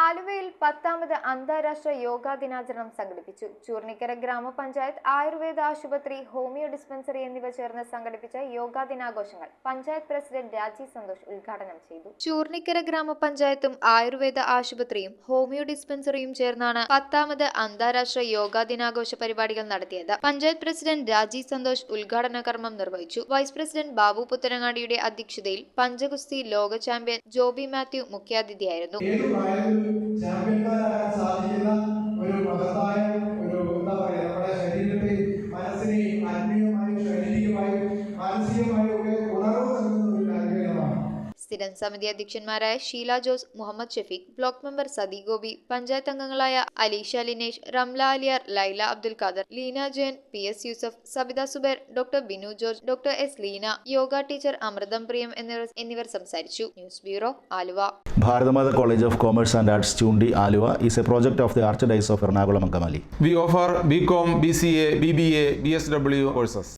ആലുവയിൽ 10ാമത് അന്താരാഷ്ട്ര യോഗാ ദിനാചരണം സംഘടിപ്പിച്ചു. ചൂർണിക്കര ഗ്രാമപഞ്ചായത്ത്, ആയുർവേദ ആശുപത്രി, ഹോമിയോ ഡിസ്പെൻസറി എന്നിവ ചേർന്ന് സംഘടിപ്പിച്ച യോഗാ ദിനാഘോഷങ്ങൾ പഞ്ചായത്ത് പ്രസിഡന്റ് രാജി സന്തോഷ് ഉദ്ഘാടനം ചെയ്തു. ചൂർണിക്കര ഗ്രാമപഞ്ചായത്തും ആയുർവേദ ആശുപത്രിയും ഹോമിയോ ഡിസ്പെൻസറിയും ചേർന്നാണ് 10ാമത് അന്താരാഷ്ട്ര യോഗാ ദിനാഘോഷ പരിപാടികൾ നടത്തിയത്. പഞ്ചായത്ത് പ്രസിഡന്റ് രാജി സന്തോഷ് ഉദ്ഘാടന കർമ്മം നിർവഹിച്ചു. വൈസ് പ്രസിഡന്റ് ബാബു പുത്തനങ്ങാടിയുടെ അധ്യക്ഷതയിൽ പഞ്ചഗുസ്തി ലോക ചാമ്പ്യൻ ജോബി മാത്യു മുഖ്യാതിഥിയായിരുന്നു. ചാമ്പ്യന്മാരാകാൻ സാധിക്കുന്ന ഒരു മഹത്തായ ഒരു നമ്മുടെ ശരീരത്തെ മനസ്സിനെയും ആത്മീയമായും ശാരീരികമായും മാനസികമായും ഒക്കെ ഉണർവ് നൽകുന്ന ഒരു കാര്യമാണ്. സ്ഥിരം സമിതി അധ്യക്ഷന്മാരായ ഷീല ജോസ്, മുഹമ്മദ് ഷഫീഖ്, ബ്ലോക്ക് മെമ്പർ സദി ഗോപി, പഞ്ചായത്ത് അംഗങ്ങളായ Aleesha Linesh, Ramla Aliyar, Laila Abdul Khader, Leena Jayan, PS Yusuf, Sabitha Zubair, doctor Binu George, doctor S Leena, yoga teacher Amritham Priyam എന്നിവർ സംസാരിച്ചു. News bureau, Aluva. Bharathamata College of Commerce and Arts, Chundi, Aluva is a project of the Archdiocese of Ernakulam and Angamali. We offer BCom, BCA, BBA, BSW courses.